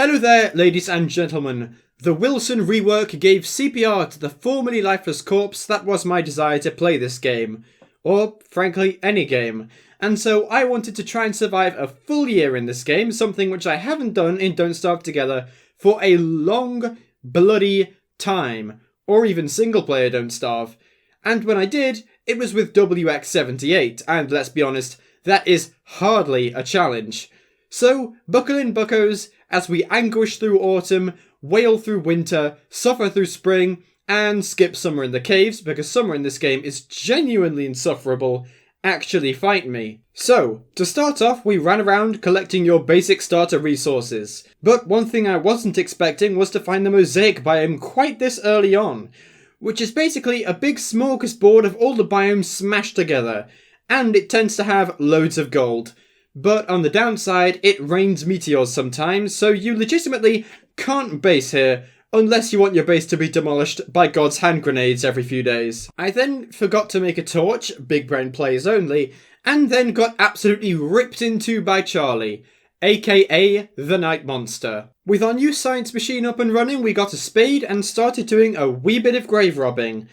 Hello there, ladies and gentlemen. The Wilson rework gave CPR to the formerly lifeless corpse that was my desire to play this game. Or, frankly, any game. And so I wanted to try and survive a full year in this game, something which I haven't done in Don't Starve Together for a long, bloody time. Or even single player Don't Starve. And when I did, it was with WX78, and let's be honest, that is hardly a challenge. So, buckle in buckos as we anguish through autumn, wail through winter, suffer through spring, and skip summer in the caves, because summer in this game is genuinely insufferable. Actually fight me. So, to start off, we ran around collecting your basic starter resources. But one thing I wasn't expecting was to find the mosaic biome quite this early on, which is basically a big smorgasbord of all the biomes smashed together, and it tends to have loads of gold. But on the downside, it rains meteors sometimes, so you legitimately can't base here unless you want your base to be demolished by God's hand grenades every few days. I then forgot to make a torch, big brain players only, and then got absolutely ripped into by Charlie, aka the Night Monster. With our new science machine up and running, we got a spade and started doing a wee bit of grave robbing,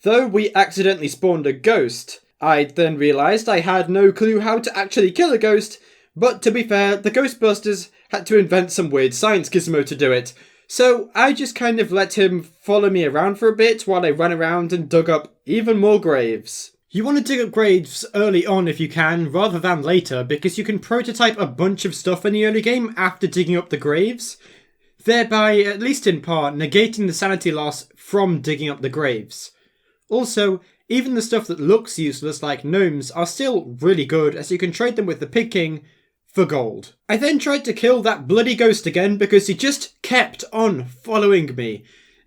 though we accidentally spawned a ghost. I then realised I had no clue how to actually kill a ghost, but to be fair, the Ghostbusters had to invent some weird science gizmo to do it, so I just kind of let him follow me around for a bit while I ran around and dug up even more graves. You want to dig up graves early on if you can, rather than later, because you can prototype a bunch of stuff in the early game after digging up the graves, thereby, at least in part, negating the sanity loss from digging up the graves. Also, even the stuff that looks useless, like gnomes, are still really good, as you can trade them with the Pig King for gold. I then tried to kill that bloody ghost again because he just kept on following me,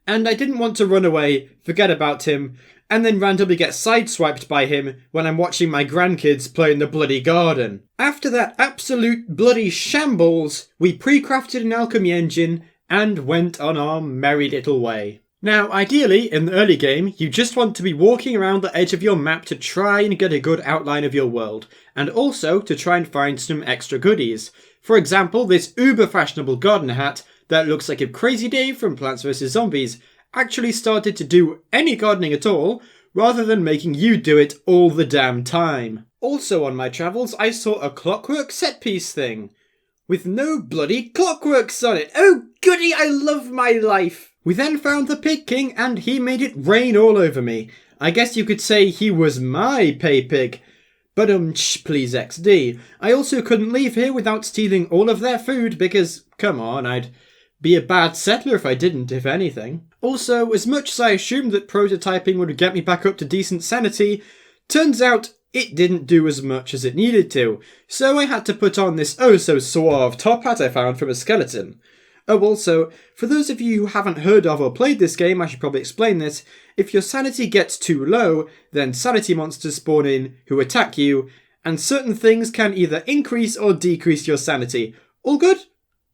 and I didn't want to run away, forget about him, and then randomly get sideswiped by him when I'm watching my grandkids play in the bloody garden. After that absolute bloody shambles, we pre-crafted an alchemy engine and went on our merry little way. Now, ideally, in the early game, you just want to be walking around the edge of your map to try and get a good outline of your world, and also to try and find some extra goodies. For example, this uber-fashionable gardener hat that looks like if Crazy Dave from Plants vs Zombies actually started to do any gardening at all, rather than making you do it all the damn time. Also on my travels, I saw a clockwork set-piece thing, with no bloody clockworks on it. Oh goody, I love my life! We then found the Pig King, and he made it rain all over me. I guess you could say he was my pay pig. But please XD. I also couldn't leave here without stealing all of their food because, come on, I'd be a bad settler if I didn't, if anything. Also, as much as I assumed that prototyping would get me back up to decent sanity, turns out it didn't do as much as it needed to, so I had to put on this oh-so-suave top hat I found from a skeleton. Oh, also, for those of you who haven't heard of or played this game, I should probably explain this. If your sanity gets too low, then sanity monsters spawn in who attack you, and certain things can either increase or decrease your sanity. All good?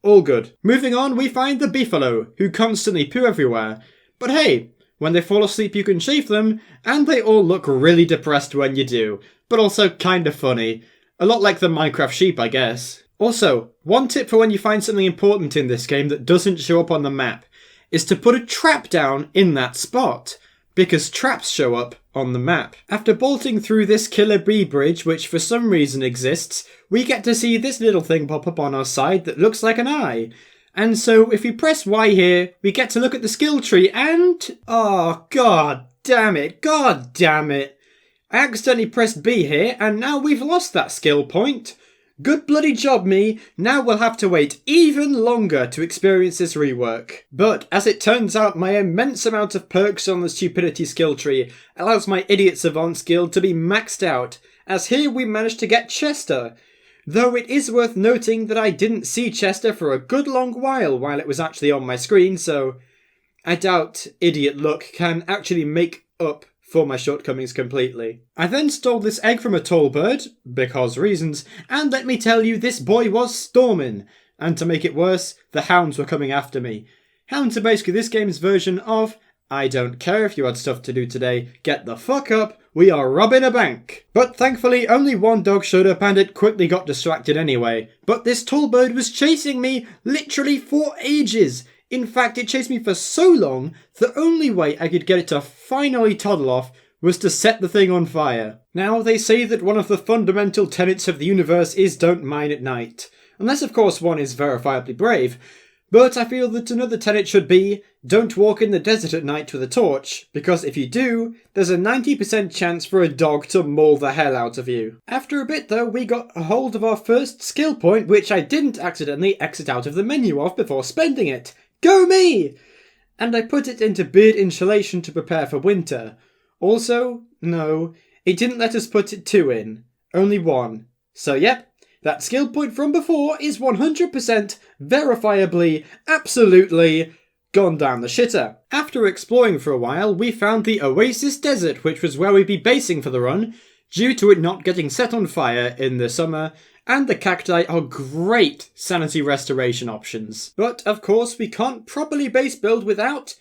All good. Moving on, we find the beefalo, who constantly poo everywhere. But hey, when they fall asleep you can shave them, and they all look really depressed when you do, but also kinda funny. A lot like the Minecraft sheep, I guess. Also, one tip for when you find something important in this game that doesn't show up on the map is to put a trap down in that spot, because traps show up on the map. After bolting through this killer bee bridge, which for some reason exists, we get to see this little thing pop up on our side that looks like an eye. And so if we press Y here, we get to look at the skill tree and... oh, god damn it, god damn it. I accidentally pressed B here, and now we've lost that skill point. Good bloody job, me. Now we'll have to wait even longer to experience this rework. But as it turns out, my immense amount of perks on the stupidity skill tree allows my idiot savant skill to be maxed out, as here we managed to get Chester. Though it is worth noting that I didn't see Chester for a good long while it was actually on my screen, so I doubt idiot luck can actually make up for my shortcomings completely. I then stole this egg from a tall bird, because reasons, and let me tell you, this boy was storming. And to make it worse, the hounds were coming after me. Hounds are basically this game's version of I don't care if you had stuff to do today, get the fuck up, we are robbing a bank. But thankfully only one dog showed up and it quickly got distracted anyway. But this tall bird was chasing me literally for ages. In fact, it chased me for so long, the only way I could get it to finally toddle off was to set the thing on fire. Now, they say that one of the fundamental tenets of the universe is don't mine at night. Unless of course one is verifiably brave. But I feel that another tenet should be, don't walk in the desert at night with a torch, because if you do, there's a 90% chance for a dog to maul the hell out of you. After a bit though, we got a hold of our first skill point, which I didn't accidentally exit out of the menu of before spending it. Go me! And I put it into beard insulation to prepare for winter. Also, no, it didn't let us put it 2 in, only 1. So yep. That skill point from before is 100% verifiably, absolutely gone down the shitter. After exploring for a while, we found the Oasis Desert, which was where we'd be basing for the run, due to it not getting set on fire in the summer, and the cacti are great sanity restoration options. But of course, we can't properly base build without,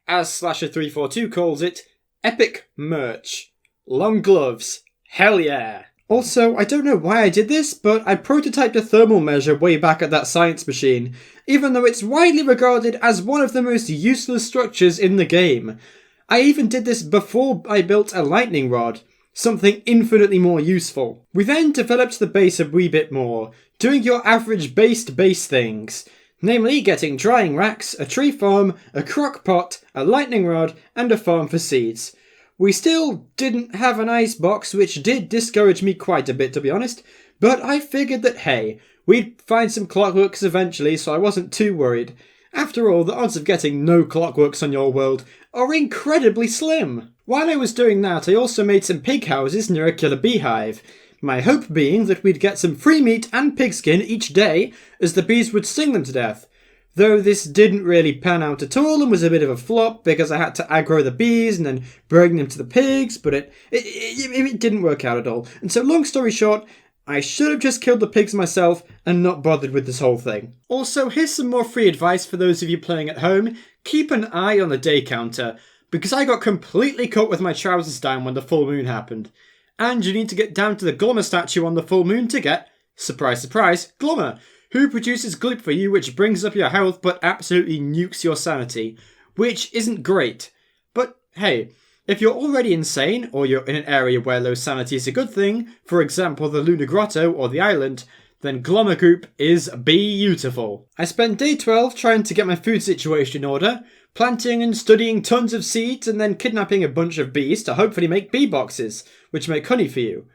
as Slasher342 calls it, epic merch. Long gloves. Hell yeah. Also, I don't know why I did this, but I prototyped a thermal measure way back at that science machine, even though it's widely regarded as one of the most useless structures in the game. I even did this before I built a lightning rod, something infinitely more useful. We then developed the base a wee bit more, doing your average based base things, namely getting drying racks, a tree farm, a crock pot, a lightning rod, and a farm for seeds. We still didn't have an ice box, which did discourage me quite a bit, to be honest, but I figured that, hey, we'd find some clockworks eventually, so I wasn't too worried. After all, the odds of getting no clockworks on your world are incredibly slim. While I was doing that, I also made some pig houses near a killer beehive, my hope being that we'd get some free meat and pigskin each day, as the bees would sting them to death. Though this didn't really pan out at all and was a bit of a flop because I had to aggro the bees and then bring them to the pigs, but it didn't work out at all. And so long story short, I should have just killed the pigs myself and not bothered with this whole thing. Also, here's some more free advice for those of you playing at home. Keep an eye on the day counter, because I got completely caught with my trousers down when the full moon happened. And you need to get down to the Glommer statue on the full moon to get, surprise surprise, Glommer, who produces glip for you, which brings up your health but absolutely nukes your sanity, which isn't great. But hey, if you're already insane, or you're in an area where low sanity is a good thing, for example the Lunar Grotto or the island, then Glommer Goop is beautiful. I spent day 12 trying to get my food situation in order, planting and studying tons of seeds and then kidnapping a bunch of bees to hopefully make bee boxes, which make honey for you.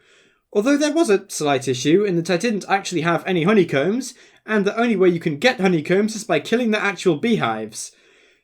Although there was a slight issue in that I didn't actually have any honeycombs, and the only way you can get honeycombs is by killing the actual beehives.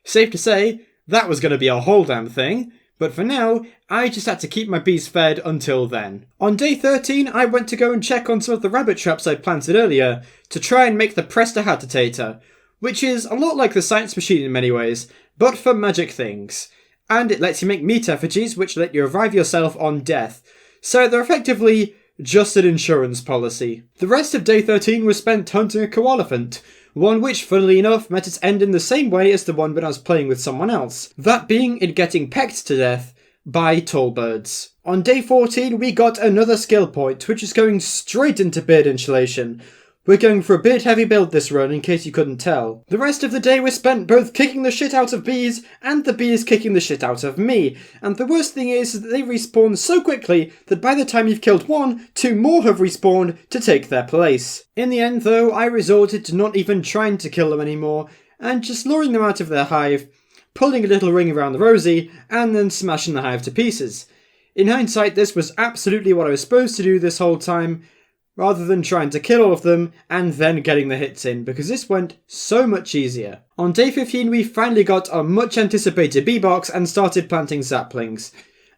Safe to say, that was going to be a whole damn thing, but for now, I just had to keep my bees fed until then. On day 13, I went to go and check on some of the rabbit traps I planted earlier, to try and make the Prestidigitator, which is a lot like the science machine in many ways, but for magic things. And it lets you make meat effigies, which let you revive yourself on death. So they're effectively just an insurance policy. The rest of day 13 was spent hunting a koalaphant, one which, funnily enough, met its end in the same way as the one when I was playing with someone else, that being it getting pecked to death by tall birds. On day 14 we got another skill point, which is going straight into beard insulation. We're going for a beard heavy build this run, in case you couldn't tell. The rest of the day was spent both kicking the shit out of bees, and the bees kicking the shit out of me. And the worst thing is that they respawn so quickly that by the time you've killed one, 2 more have respawned to take their place. In the end though, I resorted to not even trying to kill them anymore, and just luring them out of their hive, pulling a little ring around the rosy, and then smashing the hive to pieces. In hindsight, this was absolutely what I was supposed to do this whole time, rather than trying to kill all of them and then getting the hits in, because this went so much easier. On day 15 we finally got a much anticipated bee box and started planting saplings.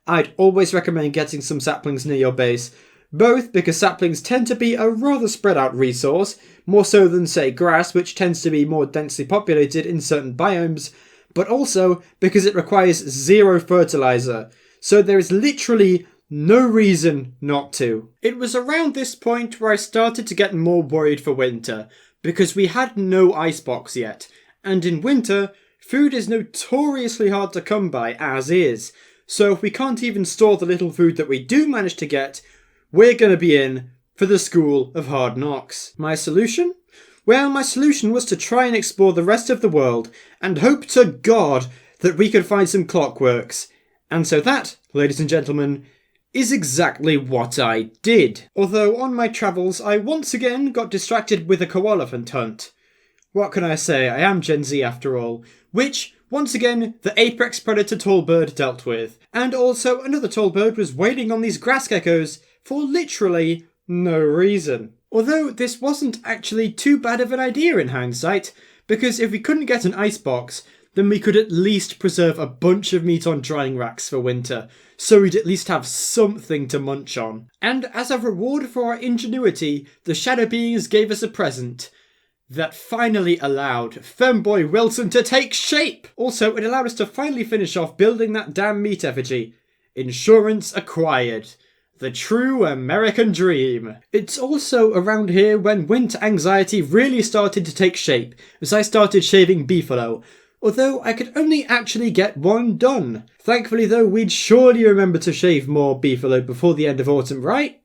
I'd always recommend getting some saplings near your base, both because saplings tend to be a rather spread out resource, more so than say grass, which tends to be more densely populated in certain biomes, but also because it requires 0 fertilizer, so there is literally no reason not to. It was around this point where I started to get more worried for winter, because we had no icebox yet, and in winter, Food is notoriously hard to come by as is, so if we can't even store the little food that we do manage to get, we're going to be in for the School of Hard Knocks. My solution? Well, my solution was to try and explore the rest of the world and hope to God that we could find some clockworks. And so that, ladies and gentlemen, is exactly what I did. Although on my travels I once again got distracted with a koalefant hunt. What can I say, I am Gen Z after all. Which, once again, the apex predator tall bird dealt with. And also another tall bird was waiting on these grass geckos for literally no reason. Although this wasn't actually too bad of an idea in hindsight, because if we couldn't get an icebox, then we could at least preserve a bunch of meat on drying racks for winter, so we'd at least have something to munch on. And as a reward for our ingenuity, the Shadow Beings gave us a present that finally allowed femboy Wilson to take shape! Also, it allowed us to finally finish off building that damn meat effigy. Insurance acquired. The true American dream. It's also around here when winter anxiety really started to take shape, as I started shaving beefalo, although I could only actually get one done. Thankfully though, we'd surely remember to shave more beefalo before the end of autumn, right?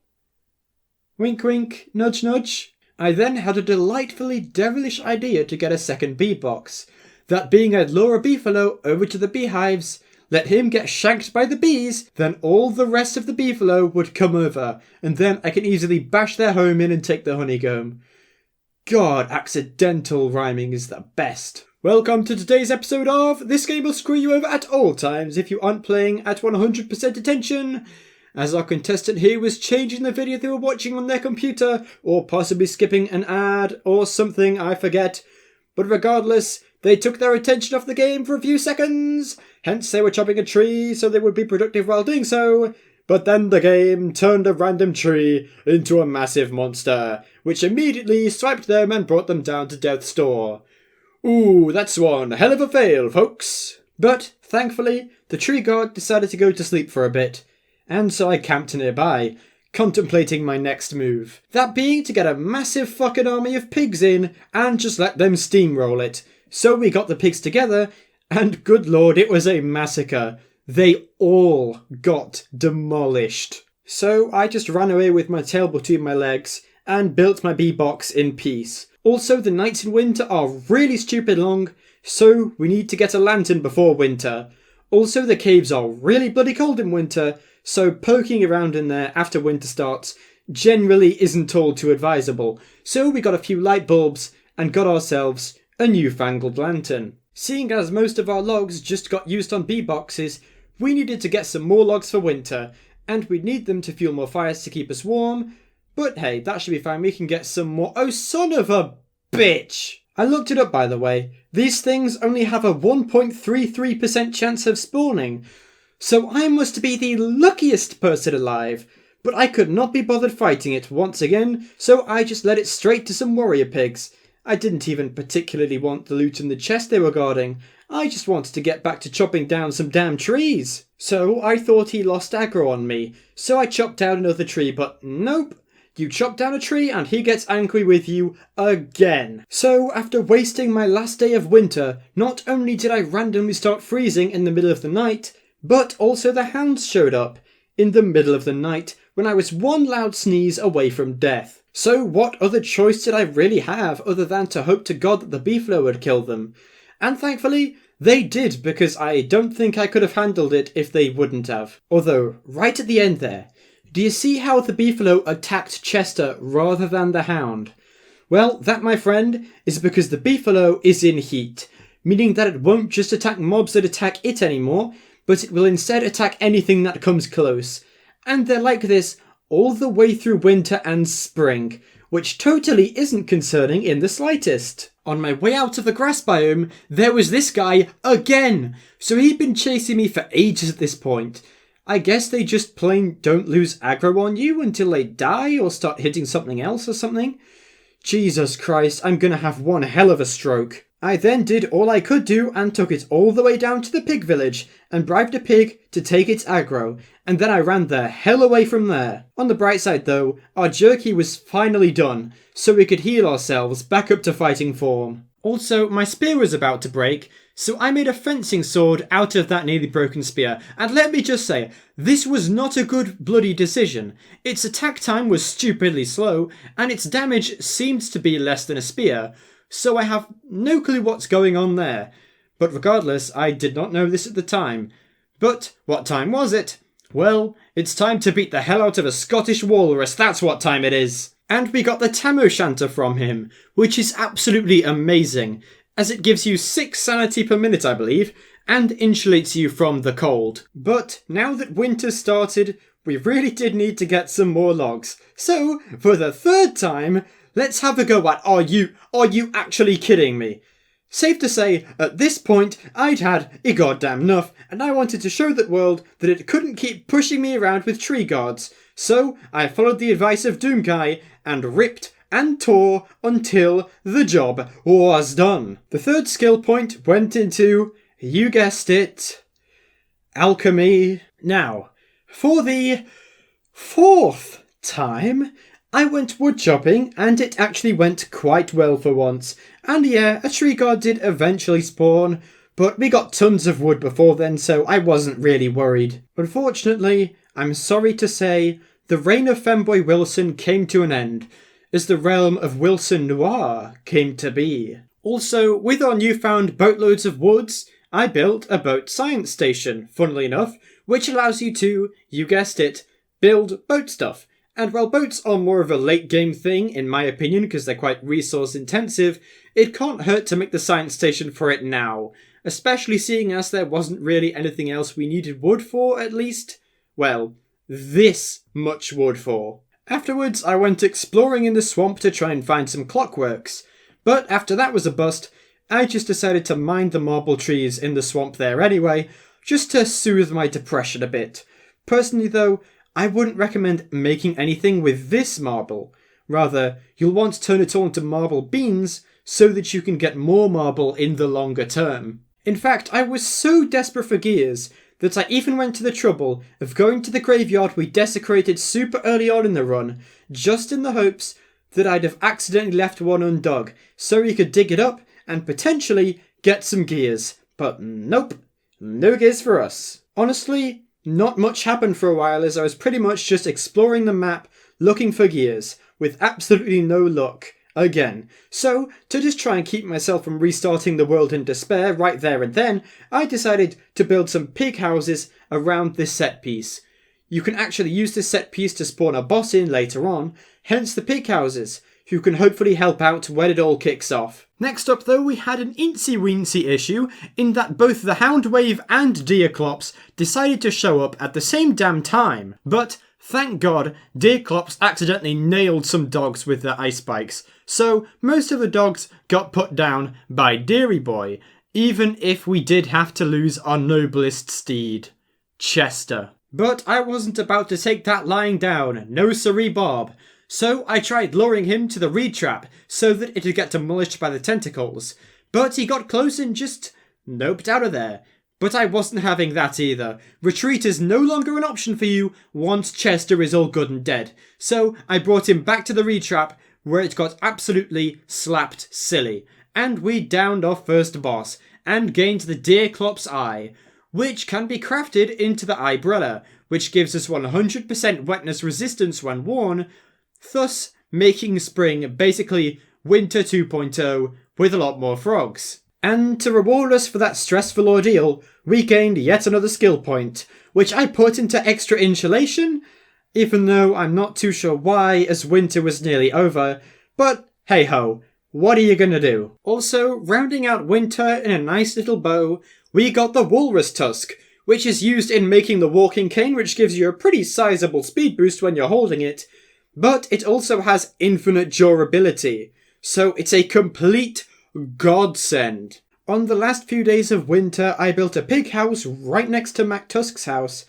Wink wink, nudge nudge. I then had a delightfully devilish idea to get a second bee box. That being I'd lure a beefalo over to the beehives, let him get shanked by the bees, then all the rest of the beefalo would come over, and then I can easily bash their home in and take the honeycomb. God, accidental rhyming is the best. Welcome to today's episode of This Game Will Screw You Over at All Times if you aren't playing at 100% attention, as our contestant here was changing the video they were watching on their computer, or possibly skipping an ad, or something, I forget. But regardless, they took their attention off the game for a few seconds, hence they were chopping a tree so they would be productive while doing so. But then the game turned a random tree into a massive monster, which immediately swiped them and brought them down to death's door. Ooh, that's one hell of a fail, folks. But, thankfully, the tree god decided to go to sleep for a bit, and so I camped nearby, contemplating my next move. That being to get a massive fucking army of pigs in, and just let them steamroll it. So we got the pigs together, and good lord, it was a massacre. They all got demolished. So I just ran away with my tail between my legs, and built my bee box in peace. Also, the nights in winter are really stupid long, so we need to get a lantern before winter. Also, the caves are really bloody cold in winter, so poking around in there after winter starts generally isn't all too advisable. So we got a few light bulbs and got ourselves a newfangled lantern. Seeing as most of our logs just got used on bee boxes, we needed to get some more logs for winter, and we'd need them to fuel more fires to keep us warm. But hey, that should be fine, we can get some more. Oh, son of a bitch! I looked it up, by the way. These things only have a 1.33% chance of spawning, so I must be the luckiest person alive. But I could not be bothered fighting it once again, so I just led it straight to some warrior pigs. I didn't even particularly want the loot in the chest they were guarding. I just wanted to get back to chopping down some damn trees. So I thought he lost aggro on me, so I chopped down another tree, but nope. You chop down a tree and he gets angry with you again. So after wasting my last day of winter, not only did I randomly start freezing in the middle of the night, but also the hounds showed up in the middle of the night when I was one loud sneeze away from death. So what other choice did I really have other than to hope to God that the beefalo would kill them? And thankfully, they did, because I don't think I could have handled it if they wouldn't have. Although, right at the end there, do you see how the beefalo attacked Chester rather than the hound? Well, that, my friend, is because the beefalo is in heat, meaning that it won't just attack mobs that attack it anymore, but it will instead attack anything that comes close. And they're like this all the way through winter and spring, which totally isn't concerning in the slightest. On my way out of the grass biome, there was this guy again, so he'd been chasing me for ages at this point. I guess they just plain don't lose aggro on you until they die or start hitting something else or something. Jesus Christ, I'm gonna have one hell of a stroke. I then did all I could do and took it all the way down to the pig village and bribed a pig to take its aggro, and then I ran the hell away from there. On the bright side though, our jerky was finally done, so we could heal ourselves back up to fighting form. Also, my spear was about to break, so I made a fencing sword out of that nearly broken spear. And let me just say, this was not a good bloody decision. Its attack time was stupidly slow, and its damage seemed to be less than a spear, so I have no clue what's going on there. But regardless, I did not know this at the time. But what time was it? Well, it's time to beat the hell out of a Scottish walrus, that's what time it is. And we got the Tam O'Shanter from him, which is absolutely amazing, as it gives you 6 sanity per minute, I believe, and insulates you from the cold. But now that winter started, we really did need to get some more logs. So, for the 3rd time, let's have a go at are you actually kidding me? Safe to say, at this point, I'd had goddamn enough, and I wanted to show the world that it couldn't keep pushing me around with tree guards. So, I followed the advice of Doomguy and ripped and tore until the job was done. The 3rd skill point went into, you guessed it, alchemy. Now, for the 4th time, I went wood chopping, and it actually went quite well for once. And yeah, a tree guard did eventually spawn, but we got tons of wood before then, so I wasn't really worried. Unfortunately, I'm sorry to say, the reign of femboy Wilson came to an end, as the realm of Wilson Noir came to be. Also, with our newfound boatloads of woods, I built a boat science station, funnily enough, which allows you to, you guessed it, build boat stuff. And while boats are more of a late game thing, in my opinion, because they're quite resource intensive, it can't hurt to make the science station for it now. Especially seeing as there wasn't really anything else we needed wood for, at least. Well, this much wood for. Afterwards, I went exploring in the swamp to try and find some clockworks. But after that was a bust, I just decided to mine the marble trees in the swamp there anyway, just to soothe my depression a bit. Personally though, I wouldn't recommend making anything with this marble. Rather, you'll want to turn it all into marble beans so that you can get more marble in the longer term. In fact, I was so desperate for gears that I even went to the trouble of going to the graveyard we desecrated super early on in the run, just in the hopes that I'd have accidentally left one undug, so you could dig it up and potentially get some gears. But nope, no gears for us. Honestly, not much happened for a while as I was pretty much just exploring the map looking for gears, with absolutely no luck. Again. So, to just try and keep myself from restarting the world in despair right there and then, I decided to build some pig houses around this set piece. You can actually use this set piece to spawn a boss in later on, hence the pig houses, who can hopefully help out when it all kicks off. Next up though, we had an incy-weensy issue in that both the Houndwave and Deerclops decided to show up at the same damn time. But thank God, Deerclops accidentally nailed some dogs with their ice spikes, so most of the dogs got put down by Deary Boy, even if we did have to lose our noblest steed, Chester. But I wasn't about to take that lying down, no siree Bob. So I tried luring him to the reed trap so that it would get demolished by the tentacles. But he got close and just noped out of there. But I wasn't having that either. Retreat is no longer an option for you once Chester is all good and dead. So I brought him back to the reed trap where it got absolutely slapped silly. And we downed our first boss and gained the Deerclops Eye, which can be crafted into the Eyebrella, which gives us 100% wetness resistance when worn, thus making spring basically winter 2.0 with a lot more frogs. And to reward us for that stressful ordeal, we gained yet another skill point, which I put into extra insulation, even though I'm not too sure why as winter was nearly over, but hey ho, what are you gonna do? Also, rounding out winter in a nice little bow, we got the Walrus Tusk, which is used in making the walking cane, which gives you a pretty sizable speed boost when you're holding it, but it also has infinite durability, so it's a complete godsend. On the last few days of winter, I built a pig house right next to MacTusk's house,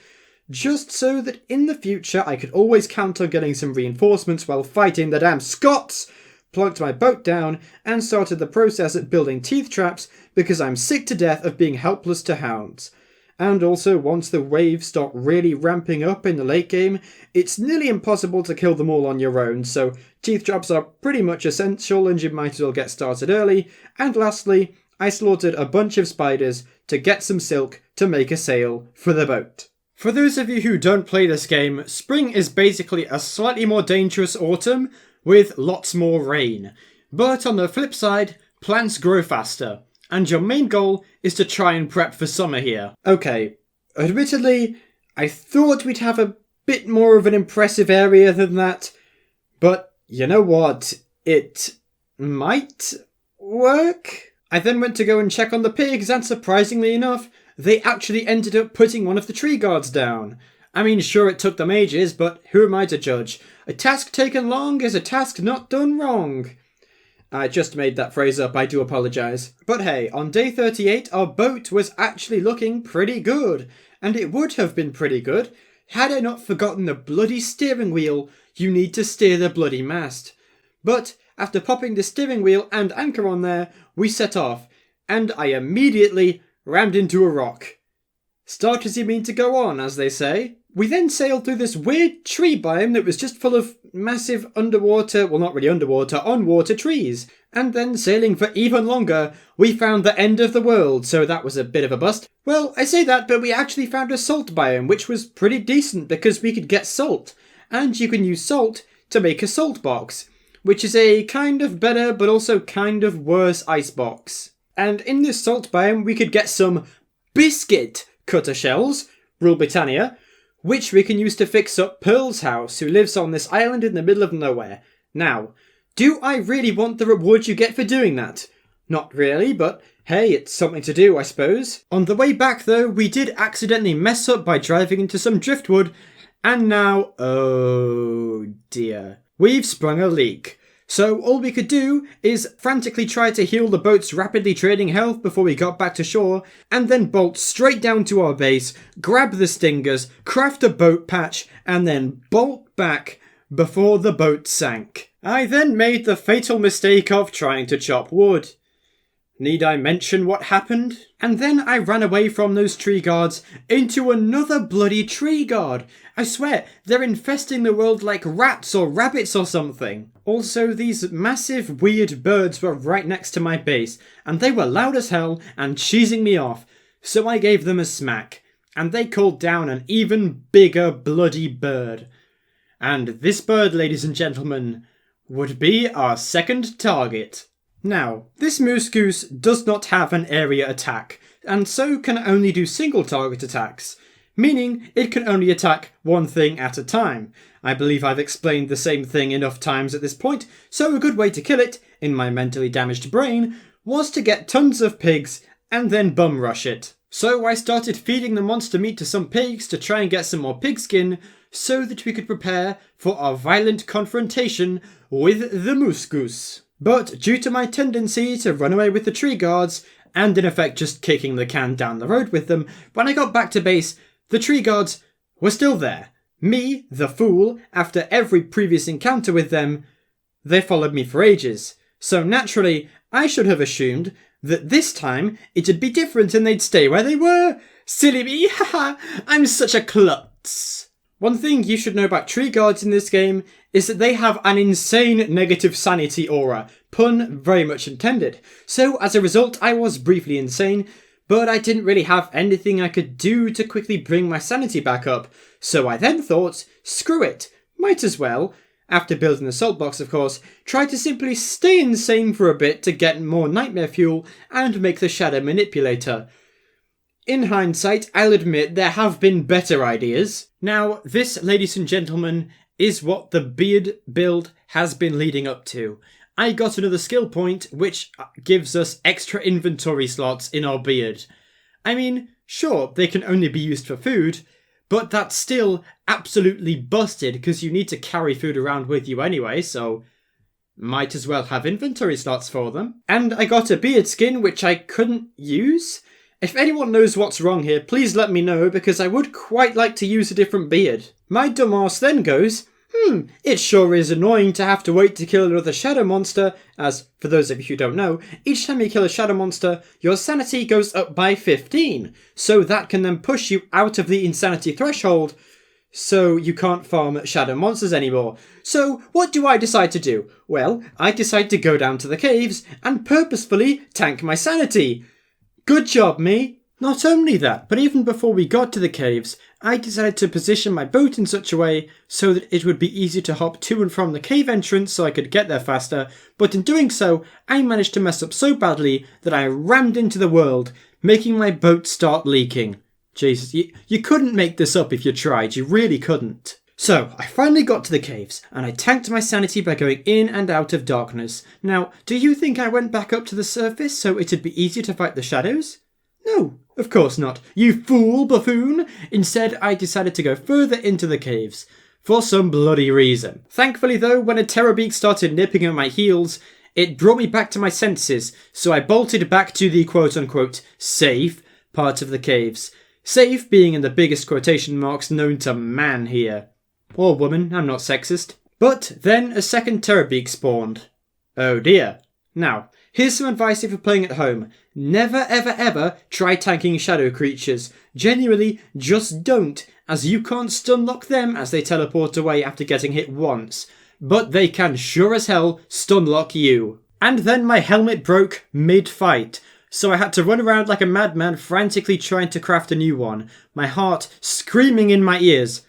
just so that in the future I could always count on getting some reinforcements while fighting the damn Scots, plunked my boat down, and started the process at building teeth traps because I'm sick to death of being helpless to hounds. and also once the waves start really ramping up in the late game, it's nearly impossible to kill them all on your own, so teeth drops are pretty much essential and you might as well get started early. And lastly, I slaughtered a bunch of spiders to get some silk to make a sail for the boat. For those of you who don't play this game, spring is basically a slightly more dangerous autumn with lots more rain. But on the flip side, plants grow faster, and your main goal is to try and prep for summer here. Okay, admittedly, I thought we'd have a bit more of an impressive area than that, but you know what? It might work? I then went to go and check on the pigs, and surprisingly enough, they actually ended up putting one of the tree guards down. I mean, sure, it took them ages, but who am I to judge? A task taken long is a task not done wrong. I just made that phrase up, I do apologise. But hey, on day 38, our boat was actually looking pretty good. And it would have been pretty good had I not forgotten the bloody steering wheel. You need to steer the bloody mast. But after popping the steering wheel and anchor on there, we set off, and I immediately rammed into a rock. Start as you mean to go on, as they say. We then sailed through this weird tree biome that was just full of massive underwater, well not really underwater, on-water trees. And then sailing for even longer, we found the end of the world, so that was a bit of a bust. Well, I say that, but we actually found a salt biome, which was pretty decent because we could get salt. And you can use salt to make a salt box, which is a kind of better but also kind of worse icebox. And in this salt biome, we could get some biscuit cutter shells, Rule Britannia, which we can use to fix up Pearl's house, who lives on this island in the middle of nowhere. Now, do I really want the reward you get for doing that? Not really, but hey, it's something to do, I suppose. On the way back, though, we did accidentally mess up by driving into some driftwood, and now, oh dear, we've sprung a leak. So all we could do is frantically try to heal the boat's rapidly draining health before we got back to shore, and then bolt straight down to our base, grab the stingers, craft a boat patch, and then bolt back before the boat sank. I then made the fatal mistake of trying to chop wood. Need I mention what happened? And then I ran away from those tree guards into another bloody tree guard. I swear, they're infesting the world like rats or rabbits or something. Also, these massive weird birds were right next to my base, and they were loud as hell and cheesing me off. So I gave them a smack, and they called down an even bigger bloody bird. And this bird, ladies and gentlemen, would be our second target. Now, this moose goose does not have an area attack, and so can only do single target attacks, meaning it can only attack one thing at a time. I believe I've explained the same thing enough times at this point, so a good way to kill it, in my mentally damaged brain, was to get tons of pigs and then bum rush it. So I started feeding the monster meat to some pigs to try and get some more pig skin, so that we could prepare for our violent confrontation with the moose goose. But due to my tendency to run away with the tree guards, and in effect just kicking the can down the road with them, when I got back to base, the tree guards were still there. Me, the fool, after every previous encounter with them, they followed me for ages. So naturally, I should have assumed that this time it'd be different and they'd stay where they were. Silly me, haha, I'm such a klutz. One thing you should know about tree guards in this game is that they have an insane negative sanity aura, pun very much intended. So as a result, I was briefly insane, but I didn't really have anything I could do to quickly bring my sanity back up. So I then thought, screw it, might as well, after building the salt box of course, try to simply stay insane for a bit to get more nightmare fuel and make the shadow manipulator. In hindsight, I'll admit there have been better ideas. Now, this, ladies and gentlemen, is what the beard build has been leading up to. I got another skill point, which gives us extra inventory slots in our beard. I mean, sure, they can only be used for food, but that's still absolutely busted because you need to carry food around with you anyway, so might as well have inventory slots for them. And I got a beard skin, which I couldn't use. If anyone knows what's wrong here, please let me know, because I would quite like to use a different beard. My dumb arse then goes It sure is annoying to have to wait to kill another shadow monster, as, for those of you who don't know, each time you kill a shadow monster, your sanity goes up by 15, so that can then push you out of the insanity threshold, so you can't farm shadow monsters anymore. So, what do I decide to do? Well, I decide to go down to the caves and purposefully tank my sanity. Good job, me! Not only that, but even before we got to the caves, I decided to position my boat in such a way so that it would be easy to hop to and from the cave entrance so I could get there faster, but in doing so, I managed to mess up so badly that I rammed into the world, making my boat start leaking. Jesus, you couldn't make this up if you tried, you really couldn't. So, I finally got to the caves, and I tanked my sanity by going in and out of darkness. Now, do you think I went back up to the surface so it'd be easier to fight the shadows? No, of course not, you fool buffoon! Instead, I decided to go further into the caves, for some bloody reason. Thankfully though, when a terrorbeak started nipping at my heels, it brought me back to my senses, so I bolted back to the quote-unquote safe part of the caves. Safe being in the biggest quotation marks known to man here. Or woman, I'm not sexist. But then a second terrorbeak spawned. Oh dear. Now, here's some advice if you're playing at home. Never ever ever try tanking shadow creatures. Genuinely, just don't, as you can't stunlock them as they teleport away after getting hit once. But they can sure as hell stunlock you. And then my helmet broke mid-fight, so I had to run around like a madman frantically trying to craft a new one, my heart screaming in my ears.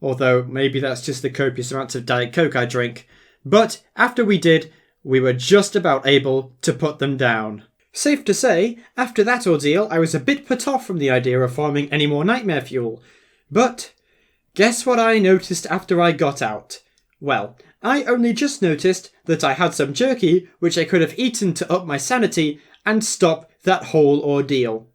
Although maybe that's just the copious amounts of Diet Coke I drink. But after we did, we were just about able to put them down. Safe to say, after that ordeal, I was a bit put off from the idea of farming any more nightmare fuel. But guess what I noticed after I got out? Well, I only just noticed that I had some jerky which I could have eaten to up my sanity and stop that whole ordeal.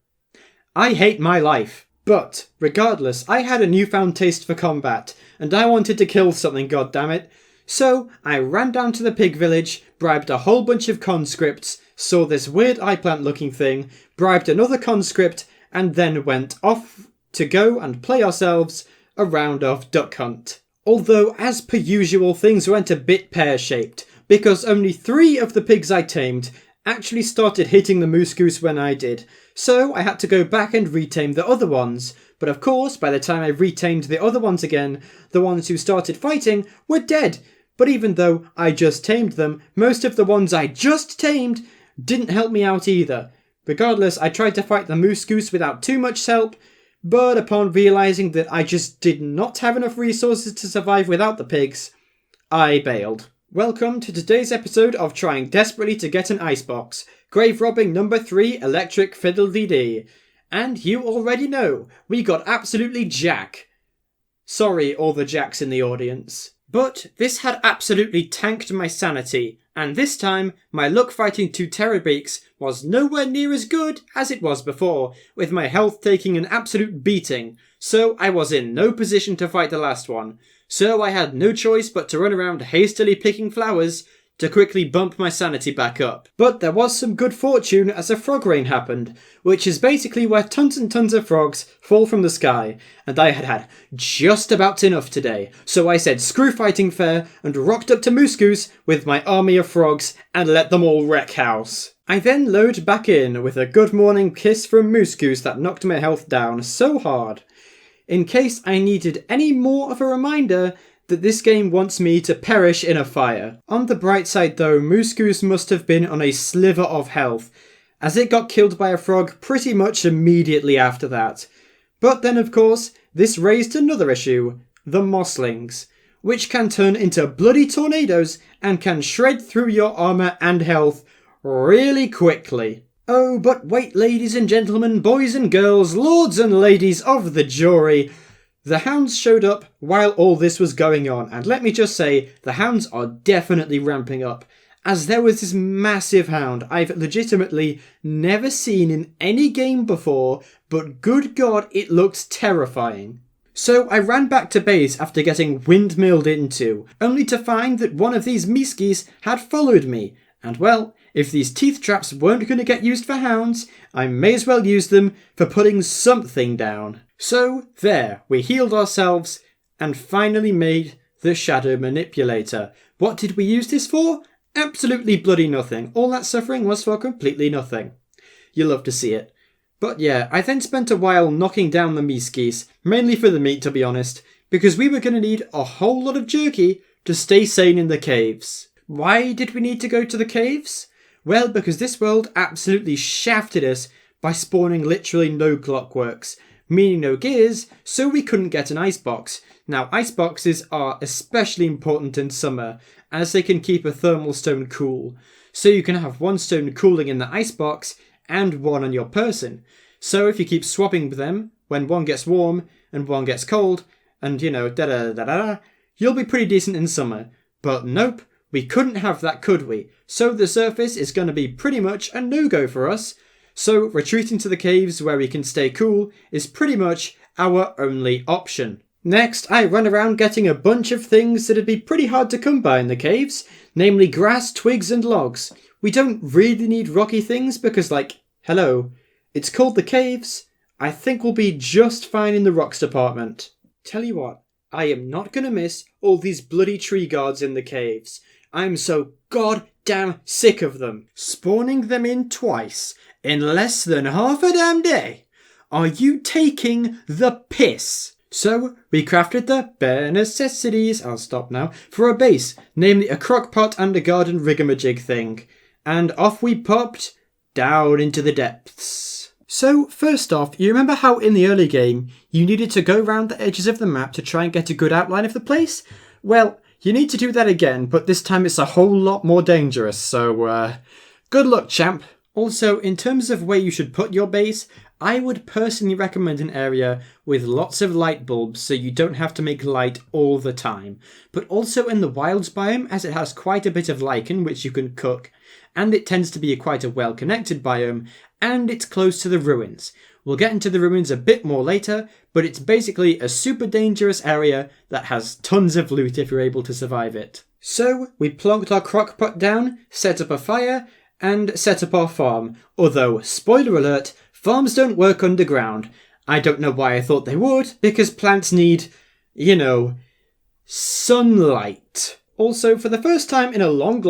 I hate my life. But, regardless, I had a newfound taste for combat, and I wanted to kill something, goddammit. So, I ran down to the pig village, bribed a whole bunch of conscripts, saw this weird eye plant looking thing, bribed another conscript, and then went off to go and play ourselves a round of duck hunt. Although, as per usual, things went a bit pear-shaped, because only 3 of the pigs I tamed actually started hitting the moose goose when I did, so I had to go back and retame the other ones. But of course, by the time I retamed the other ones again, the ones who started fighting were dead. But even though I just tamed them, most of the ones I just tamed didn't help me out either. Regardless, I tried to fight the moose goose without too much help, but upon realising that I just did not have enough resources to survive without the pigs, I bailed. Welcome to today's episode of trying desperately to get an icebox, grave robbing number 3 electric fiddle-dee-dee. And you already know, we got absolutely jack. Sorry all the jacks in the audience. But this had absolutely tanked my sanity, and this time my luck fighting 2 terrorbeaks was nowhere near as good as it was before, with my health taking an absolute beating, so I was in no position to fight the last one. So I had no choice but to run around hastily picking flowers to quickly bump my sanity back up. But there was some good fortune as a frog rain happened, which is basically where tons and tons of frogs fall from the sky, and I had had just about enough today, so I said screw fighting fair and rocked up to Moose Goose with my army of frogs and let them all wreck house. I then load back in with a good morning kiss from Moose Goose that knocked my health down so hard, in case I needed any more of a reminder that this game wants me to perish in a fire. On the bright side though, Moose Goose must have been on a sliver of health, as it got killed by a frog pretty much immediately after that. But then of course, this raised another issue, the mosslings, which can turn into bloody tornadoes and can shred through your armour and health really quickly. Oh, but wait, ladies and gentlemen, boys and girls, lords and ladies of the jury. The hounds showed up while all this was going on, and let me just say, the hounds are definitely ramping up, as there was this massive hound I've legitimately never seen in any game before, but good God, it looked terrifying. So I ran back to base after getting windmilled into, only to find that one of these miskies had followed me, and well, if these teeth traps weren't going to get used for hounds, I may as well use them for putting something down. So, there, we healed ourselves and finally made the Shadow Manipulator. What did we use this for? Absolutely bloody nothing. All that suffering was for completely nothing. You'll love to see it. But yeah, I then spent a while knocking down the meeskies, mainly for the meat to be honest, because we were going to need a whole lot of jerky to stay sane in the caves. Why did we need to go to the caves? Well, because this world absolutely shafted us by spawning literally no clockworks, meaning no gears, so we couldn't get an icebox. Now, iceboxes are especially important in summer, as they can keep a thermal stone cool. So you can have one stone cooling in the icebox and one on your person. So if you keep swapping them, when one gets warm and one gets cold, and you'll be pretty decent in summer. But nope, we couldn't have that, could we? So the surface is going to be pretty much a no-go for us. So retreating to the caves where we can stay cool is pretty much our only option. Next, I run around getting a bunch of things that'd be pretty hard to come by in the caves, namely grass, twigs and logs. We don't really need rocky things because, hello, it's called the caves. I think we'll be just fine in the rocks department. Tell you what, I am not going to miss all these bloody tree guards in the caves. I'm so goddamn sick of them. Spawning them in twice in less than half a damn day. Are you taking the piss? So, we crafted the bare necessities, I'll stop now, for a base, namely a crockpot and a garden rigamajig thing. And off we popped, down into the depths. So, first off, you remember how in the early game, you needed to go round the edges of the map to try and get a good outline of the place? Well, you need to do that again, but this time it's a whole lot more dangerous, so, good luck, champ. Also, in terms of where you should put your base, I would personally recommend an area with lots of light bulbs so you don't have to make light all the time. But also in the wilds biome, as it has quite a bit of lichen which you can cook, and it tends to be quite a well-connected biome, and it's close to the ruins. We'll get into the ruins a bit more later, but it's basically a super dangerous area that has tons of loot if you're able to survive it. So, we plonked our crockpot down, set up a fire, and set up our farm. Although, spoiler alert, farms don't work underground. I don't know why I thought they would, because plants need, sunlight. Also, for the first time in a long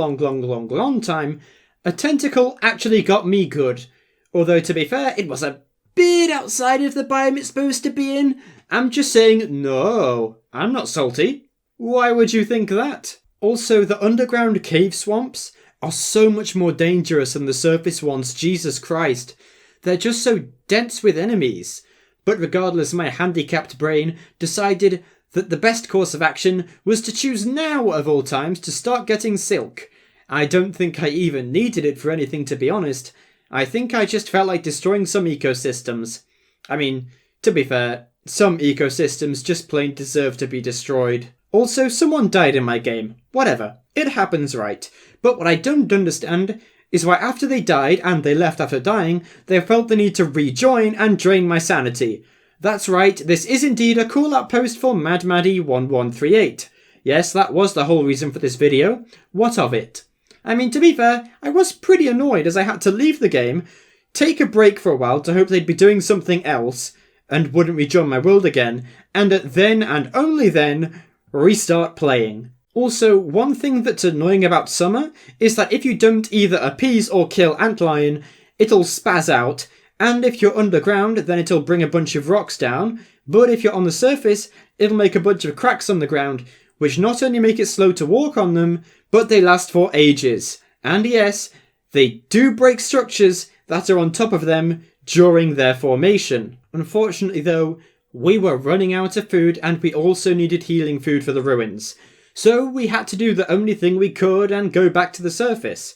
time, a tentacle actually got me good. Although, to be fair, it was a bit outside of the biome it's supposed to be in. I'm just saying, no, I'm not salty. Why would you think that? Also, the underground cave swamps are so much more dangerous than the surface ones, Jesus Christ. They're just so dense with enemies. But regardless, my handicapped brain decided that the best course of action was to choose now of all times to start getting silk. I don't think I even needed it for anything, to be honest. I think I just felt like destroying some ecosystems. I mean, to be fair, some ecosystems just plain deserve to be destroyed. Also, someone died in my game. Whatever. It happens, right? But what I don't understand is why after they died, and they left after dying, they felt the need to rejoin and drain my sanity. That's right, this is indeed a call-out post for MadMaddy1138. Yes, that was the whole reason for this video. What of it? I mean, to be fair, I was pretty annoyed as I had to leave the game, take a break for a while to hope they'd be doing something else, and wouldn't rejoin my world again, and then, and only then, restart playing. Also, one thing that's annoying about summer is that if you don't either appease or kill antlion, it'll spaz out, and if you're underground, then it'll bring a bunch of rocks down, but if you're on the surface, it'll make a bunch of cracks on the ground, which not only make it slow to walk on them, but they last for ages. And yes, they do break structures that are on top of them during their formation. Unfortunately though, we were running out of food and we also needed healing food for the ruins. So we had to do the only thing we could and go back to the surface.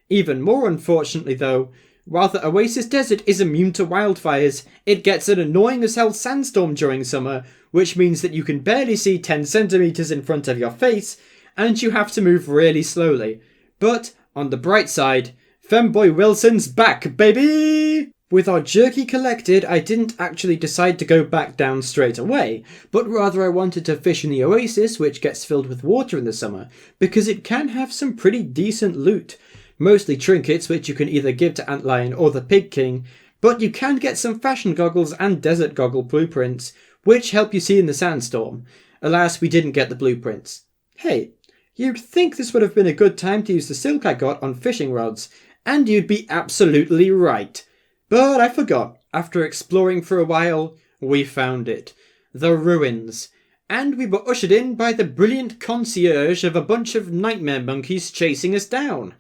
Even more unfortunately though, while the Oasis Desert is immune to wildfires, it gets an annoying as hell sandstorm during summer, which means that you can barely see 10 centimeters in front of your face, and you have to move really slowly. But, on the bright side, Femboy Wilson's back, baby! With our jerky collected, I didn't actually decide to go back down straight away, but rather I wanted to fish in the oasis, which gets filled with water in the summer, because it can have some pretty decent loot. Mostly trinkets which you can either give to Antlion or the Pig King, but you can get some fashion goggles and desert goggle blueprints, which help you see in the sandstorm. Alas, we didn't get the blueprints. Hey, you'd think this would have been a good time to use the silk I got on fishing rods, and you'd be absolutely right. But I forgot. After exploring for a while, we found it. The ruins. And we were ushered in by the brilliant concierge of a bunch of nightmare monkeys chasing us down.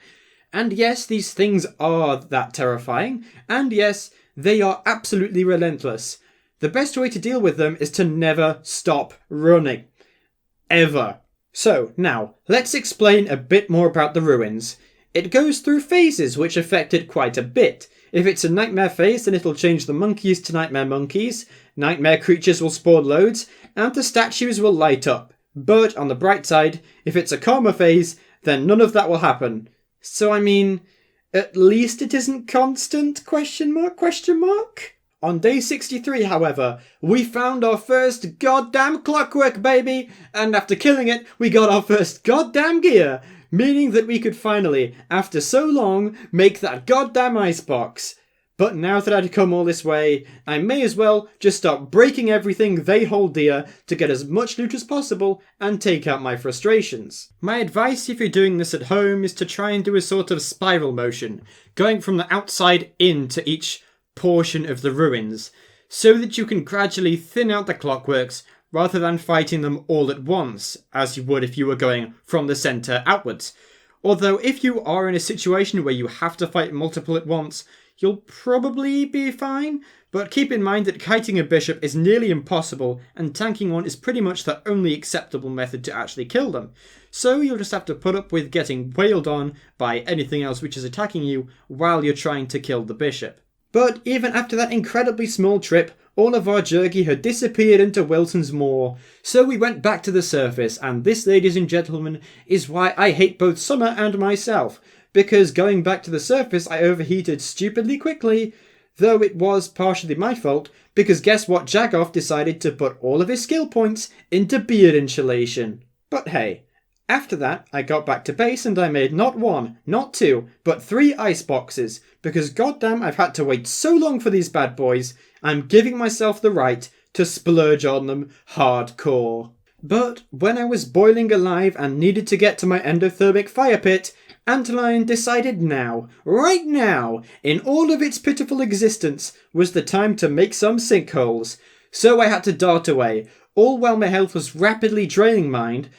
And yes, these things are that terrifying, and yes, they are absolutely relentless. The best way to deal with them is to never stop running. Ever. So, now, let's explain a bit more about the ruins. It goes through phases which affect it quite a bit. If it's a nightmare phase, then it'll change the monkeys to nightmare monkeys, nightmare creatures will spawn loads, and the statues will light up. But, on the bright side, if it's a karma phase, then none of that will happen. So I mean, at least it isn't constant, question mark? On day 63, however, we found our first goddamn clockwork, baby! And after killing it, we got our first goddamn gear! Meaning that we could finally, after so long, make that goddamn icebox. But now that I'd come all this way, I may as well just start breaking everything they hold dear to get as much loot as possible and take out my frustrations. My advice if you're doing this at home is to try and do a sort of spiral motion, going from the outside into each portion of the ruins, so that you can gradually thin out the clockworks rather than fighting them all at once, as you would if you were going from the centre outwards. Although if you are in a situation where you have to fight multiple at once, you'll probably be fine, but keep in mind that kiting a bishop is nearly impossible, and tanking one is pretty much the only acceptable method to actually kill them. So you'll just have to put up with getting wailed on by anything else which is attacking you while you're trying to kill the bishop. But even after that incredibly small trip, all of our jerky had disappeared into Wilson's Moor, so we went back to the surface, and this, ladies and gentlemen, is why I hate both Summer and myself, because going back to the surface I overheated stupidly quickly, though it was partially my fault, because guess what, Jagoff decided to put all of his skill points into beard insulation. But hey, after that, I got back to base and I made not one, not two, but 3 ice boxes, because goddamn I've had to wait so long for these bad boys, I'm giving myself the right to splurge on them hardcore. But when I was boiling alive and needed to get to my endothermic fire pit, Antlion decided now, right now, in all of its pitiful existence, was the time to make some sinkholes. So I had to dart away, all while my health was rapidly draining mine,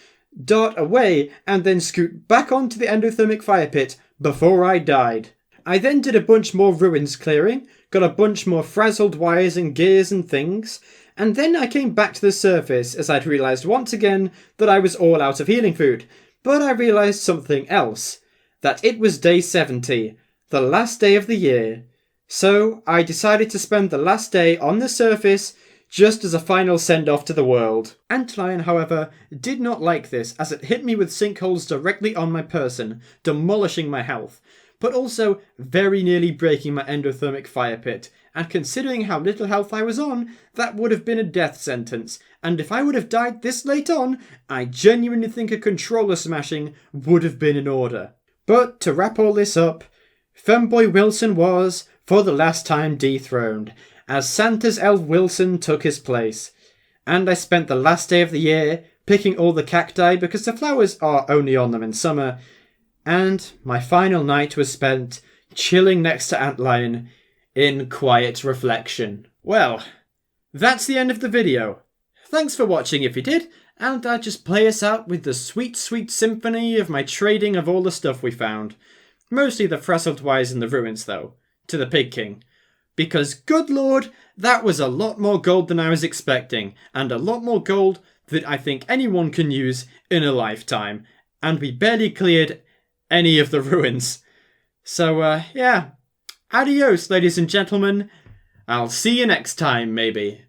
dart away and then scoot back onto the endothermic fire pit before I died. I then did a bunch more ruins clearing, got a bunch more frazzled wires and gears and things, and then I came back to the surface as I'd realised once again that I was all out of healing food. But I realised something else, that it was day 70, the last day of the year. So I decided to spend the last day on the surface just as a final send-off to the world. Antlion, however, did not like this, as it hit me with sinkholes directly on my person, demolishing my health, but also very nearly breaking my endothermic fire pit, and considering how little health I was on, that would have been a death sentence, and if I would have died this late on, I genuinely think a controller smashing would have been in order. But to wrap all this up, Femboy Wilson was, for the last time, dethroned, as Santa's elf Wilson took his place. And I spent the last day of the year picking all the cacti because the flowers are only on them in summer, and my final night was spent chilling next to Antlion in quiet reflection. Well, that's the end of the video. Thanks for watching if you did, and I'll just play us out with the sweet, sweet symphony of my trading of all the stuff we found. Mostly the frazzled wires in the ruins, though, to the Pig King. Because, good lord, that was a lot more gold than I was expecting, and a lot more gold that I think anyone can use in a lifetime. And we barely cleared any of the ruins. So, yeah. Adios, ladies and gentlemen. I'll see you next time, maybe.